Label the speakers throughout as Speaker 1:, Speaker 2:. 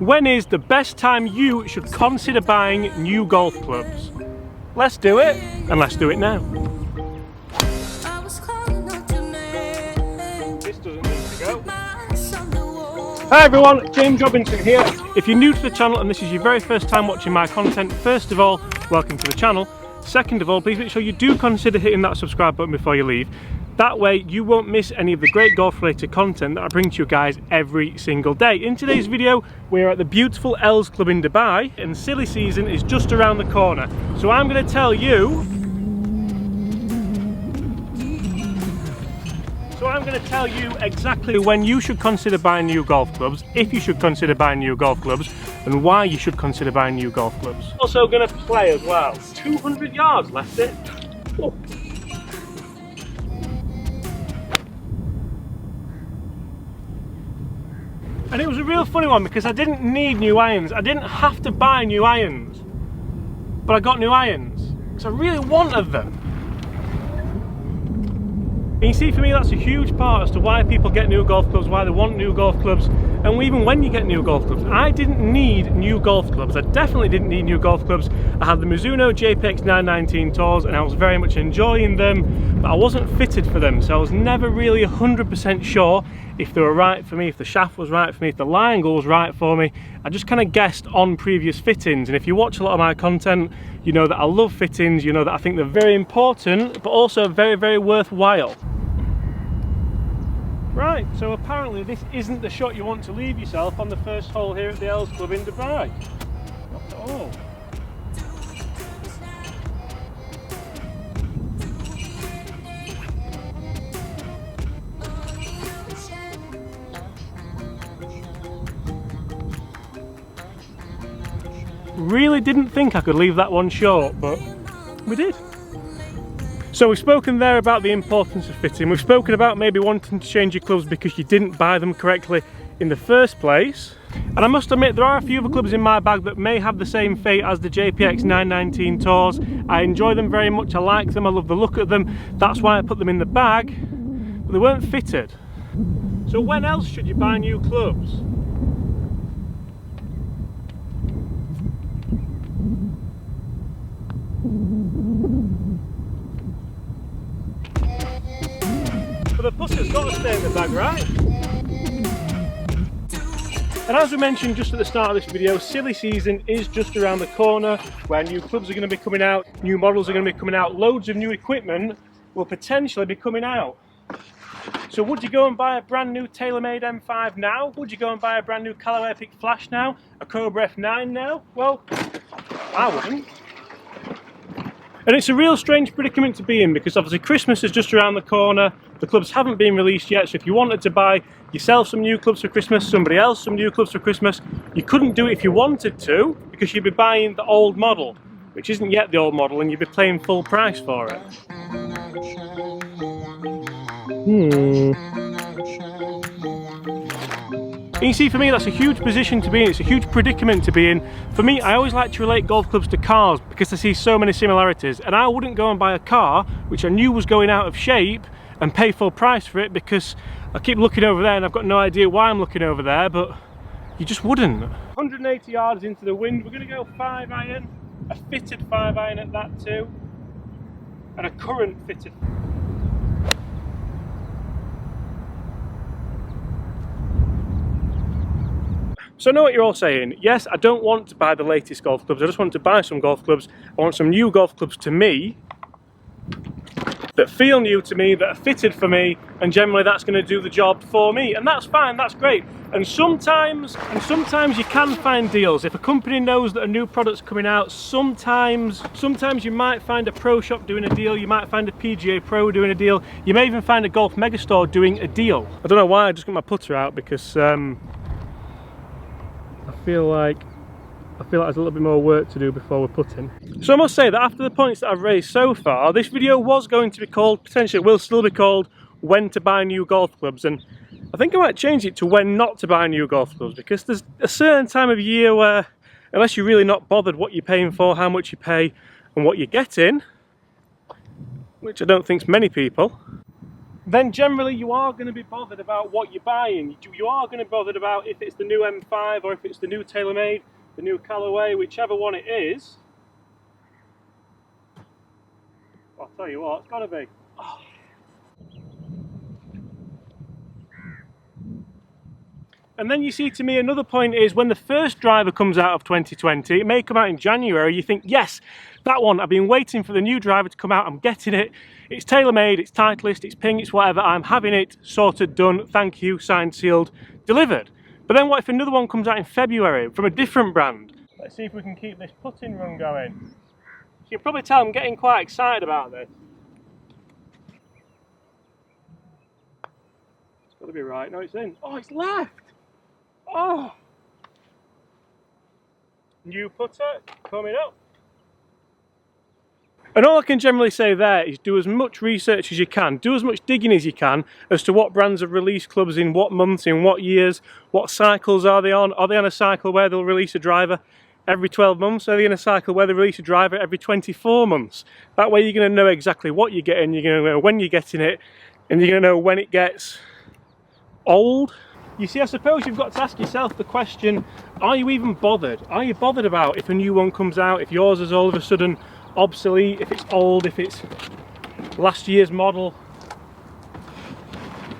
Speaker 1: When is the best time you should consider buying new golf clubs? Let's do it, and let's do it now. This doesn't need to go. Hi everyone, James Robinson here. If you're new to the channel and this is your very first time watching my content, first of all, welcome to the channel. Second of all, please make sure you do consider hitting that subscribe button before you leave. That way you won't miss any of the great golf related content that I bring to you guys every single day. In today's video, we're at the beautiful Els Club in Dubai and silly season is just around the corner. So I'm going to tell you exactly when you should consider buying new golf clubs, if you should consider buying new golf clubs, and why you should consider buying new golf clubs. Also going to play as well. 200 yards left it. Oh. And it was a real funny one because I didn't need new irons. I didn't have to buy new irons. But I got new irons because I really wanted them. And you see, for me, that's a huge part as to why people get new golf clubs, why they want new golf clubs, and even when you get new golf clubs. I didn't need new golf clubs. I definitely didn't need new golf clubs. I had the Mizuno JPX 919 Tours and I was very much enjoying them, but I wasn't fitted for them, so I was never really 100% sure if they were right for me, if the shaft was right for me, if the lie angle was right for me. I just kind of guessed on previous fittings, and if you watch a lot of my content, you know that I love fittings, you know that I think they're very important, but also very, very worthwhile. Right, so apparently this isn't the shot you want to leave yourself on the first hole here at the Els Club in Dubai. Not at all. Really didn't think I could leave that one short, but we did. So we've spoken there about the importance of fitting. We've spoken about maybe wanting to change your clubs because you didn't buy them correctly in the first place. And I must admit, there are a few other clubs in my bag that may have the same fate as the JPX 919 Tours. I enjoy them very much, I like them, I love the look of them. That's why I put them in the bag, but they weren't fitted. So when else should you buy new clubs? But the pussy's got to stay in the bag, right? And as we mentioned just at the start of this video, silly season is just around the corner where new clubs are going to be coming out, new models are going to be coming out, loads of new equipment will potentially be coming out. So would you go and buy a brand new TaylorMade M5 now? Would you go and buy a brand new Callaway Epic Flash now? A Cobra F9 now? Well, I wouldn't. And it's a real strange predicament to be in because obviously Christmas is just around the corner, the clubs haven't been released yet, so if you wanted to buy yourself some new clubs for Christmas, somebody else some new clubs for Christmas, you couldn't do it if you wanted to because you'd be buying the old model, which isn't yet the old model, and you'd be paying full price for it. And you see, for me, that's a huge position to be in, it's a huge predicament to be in. For me, I always like to relate golf clubs to cars because I see so many similarities, and I wouldn't go and buy a car which I knew was going out of shape and pay full price for it because I keep looking over there and I've got no idea why I'm looking over there, but you just wouldn't. 180 yards into the wind, we're going to go 5 iron, a fitted 5 iron at that too, and a current fitted. So I know what you're all saying. Yes, I don't want to buy the latest golf clubs. I just want to buy some golf clubs. I want some new golf clubs to me, that feel new to me, that are fitted for me, and generally that's going to do the job for me. And that's fine, that's great. And sometimes you can find deals. If a company knows that a new product's coming out, sometimes you might find a pro shop doing a deal, you might find a PGA Pro doing a deal, you may even find a Golf Megastore doing a deal. I don't know why I just got my putter out because I feel like there's a little bit more work to do before we're putting. So I must say that after the points that I've raised so far, this video was going to be called, potentially it will still be called, when to buy new golf clubs, and I think I might change it to when not to buy new golf clubs, because there's a certain time of year where, unless you're really not bothered what you're paying for, how much you pay and what you're getting, which I don't think's many people, then generally you are going to be bothered about what you're buying. You are going to be bothered about if it's the new M5 or if it's the new TaylorMade, the new Callaway, whichever one it is. I'll tell you what, it's got to be. Oh. And then you see, to me, another point is when the first driver comes out of 2020, it may come out in January, you think, yes, that one, I've been waiting for the new driver to come out, I'm getting it. It's TaylorMade, it's Titleist, it's Ping, it's whatever, I'm having it, sorted, done, thank you, signed, sealed, delivered. But then what if another one comes out in February from a different brand? Let's see if we can keep this putting run going. So you can probably tell I'm getting quite excited about this. It's got to be right. No, it's in. Oh, it's left! Oh! New putter coming up. And all I can generally say there is do as much research as you can, do as much digging as you can as to what brands have released clubs in what months, in what years, what cycles are they on a cycle where they'll release a driver every 12 months, are they in a cycle where they release a driver every 24 months? That way you're going to know exactly what you're getting, you're going to know when you're getting it, and you're going to know when it gets old. You see, I suppose you've got to ask yourself the question, are you even bothered? Are you bothered about if a new one comes out, if yours is all of a sudden obsolete, if it's old, if it's last year's model?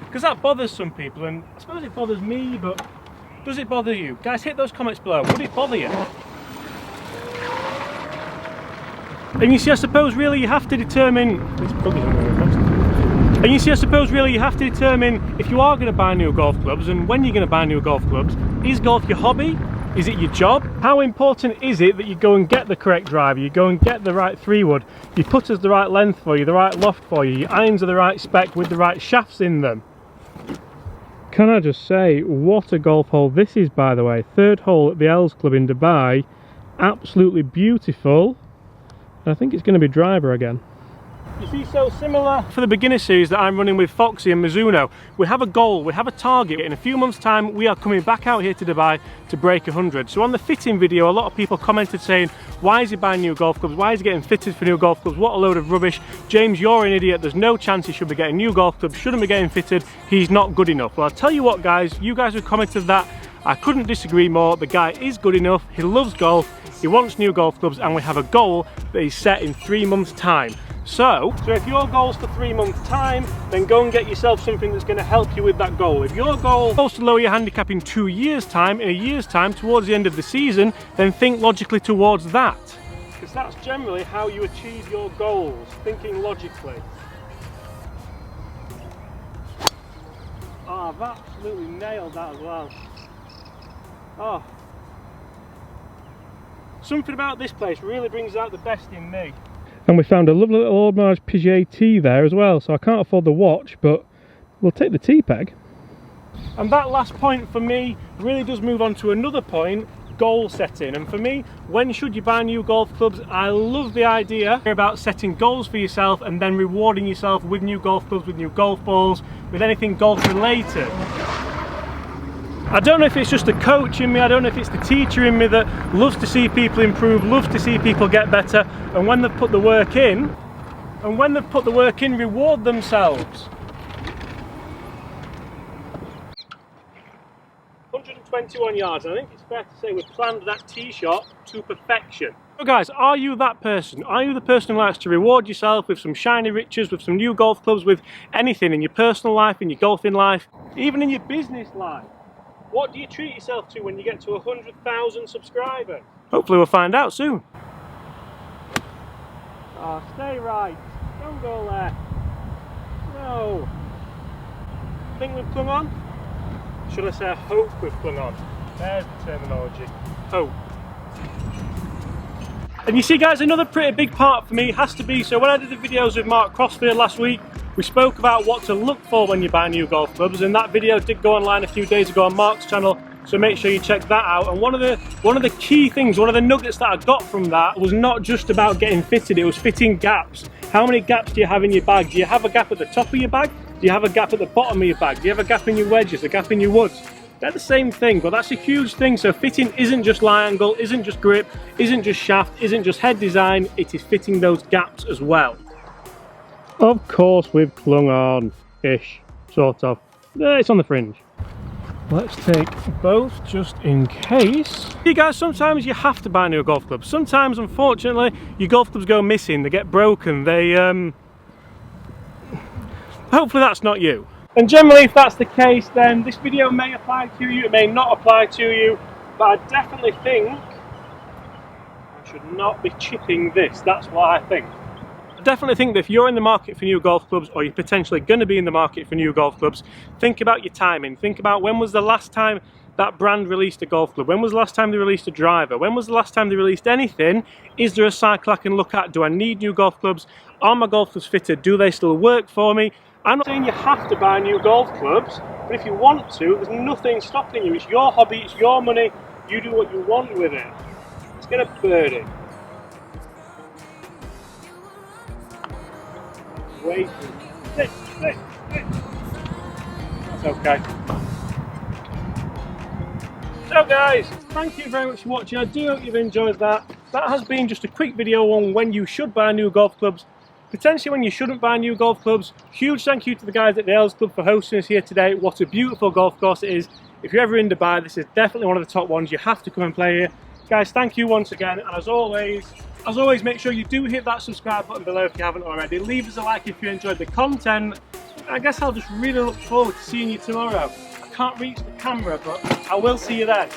Speaker 1: Because that bothers some people, and I suppose it bothers me, but does it bother you? Guys, hit those comments below. Would it bother you? And you see, I suppose really you have to determine... And you see, I suppose really you have to determine if you are going to buy new golf clubs and when you're going to buy new golf clubs. Is golf your hobby? Is it your job? How important is it that you go and get the correct driver, you go and get the right 3-wood, your putter's the right length for you, the right loft for you, your irons are the right spec with the right shafts in them? Can I just say, what a golf hole this is, by the way. Third hole at the Els Club in Dubai. Absolutely beautiful. And I think it's going to be driver again. You see, so similar for the beginner series that I'm running with Foxy and Mizuno. We have a goal, we have a target. In a few months' time, we are coming back out here to Dubai to break 100. So on the fitting video, a lot of people commented saying, why is he buying new golf clubs? Why is he getting fitted for new golf clubs? What a load of rubbish. James, you're an idiot. There's no chance he should be getting new golf clubs, shouldn't be getting fitted. He's not good enough. Well, I'll tell you what, guys, you guys who commented that, I couldn't disagree more. The guy is good enough, he loves golf, he wants new golf clubs, and we have a goal that is set in 3 months' time. So if your goal's for 3 months' time, then go and get yourself something that's going to help you with that goal. If your goal is to lower your handicap in 2 years' time, in a year's time, towards the end of the season, then think logically towards that. Because that's generally how you achieve your goals, thinking logically. Oh, I've absolutely nailed that as well. Oh. Something about this place really brings out the best in me. And we found a lovely little Audemars Piguet tee there as well, so I can't afford the watch, but we'll take the tee peg. And that last point for me really does move on to another point, goal setting. And for me, when should you buy new golf clubs? I love the idea about setting goals for yourself and then rewarding yourself with new golf clubs, with new golf balls, with anything golf related. I don't know if it's just the coach in me, I don't know if it's the teacher in me that loves to see people improve, loves to see people get better, and when they've put the work in, reward themselves. 121 yards, I think it's fair to say we've planned that tee shot to perfection. So guys, are you that person? Are you the person who likes to reward yourself with some shiny riches, with some new golf clubs, with anything in your personal life, in your golfing life, even in your business life? What do you treat yourself to when you get to 100,000 subscribers? Hopefully we'll find out soon. Oh, stay right. Don't go left. No. Think we've clung on? Should I say I hope we've clung on? There's the terminology. Hope. And you see, guys, another pretty big part for me has to be, so when I did the videos with Mark Crossfield last week, we spoke about what to look for when you buy new golf clubs, and that video did go online a few days ago on Mark's channel, so make sure you check that out. And one of the key things, one of the nuggets that I got from that was not just about getting fitted, it was fitting gaps. How many gaps do you have in your bag? Do you have a gap at the top of your bag? Do you have a gap at the bottom of your bag? Do you have a gap in your wedges, a gap in your woods? They're the same thing, but that's a huge thing. So fitting isn't just lie angle, isn't just grip, isn't just shaft, isn't just head design, it is fitting those gaps as well. Of course we've clung on. ish, sort of. It's on the fringe. Let's take both just in case. You guys, sometimes you have to buy new golf clubs. Sometimes, unfortunately, your golf clubs go missing, they get broken, they hopefully that's not you. And generally, if that's the case, then this video may apply to you, it may not apply to you, but I definitely think I should not be chipping this. That's what I think. I definitely think that if you're in the market for new golf clubs, or you're potentially going to be in the market for new golf clubs, think about your timing. Think about when was the last time that brand released a golf club? When was the last time they released a driver? When was the last time they released anything? Is there a cycle I can look at? Do I need new golf clubs? Are my golf clubs fitted? Do they still work for me? I'm not saying you have to buy new golf clubs, but if you want to, there's nothing stopping you. It's your hobby, it's your money, you do what you want with it. Let's get a birdie. Wait. Sit. That's okay. So guys, thank you very much for watching. I do hope you've enjoyed that. That has been just a quick video on when you should buy new golf clubs, potentially when you shouldn't buy new golf clubs. Huge thank you to the guys at the Aylesbury Club for hosting us here today. What a beautiful golf course it is. If you're ever in Dubai, this is definitely one of the top ones. You have to come and play here. Guys, thank you once again, and as always, make sure you do hit that subscribe button below if you haven't already. Leave us a like if you enjoyed the content. I guess I'll just really look forward to seeing you tomorrow. I can't reach the camera, but I will see you then.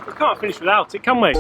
Speaker 1: We can't finish without it, can we?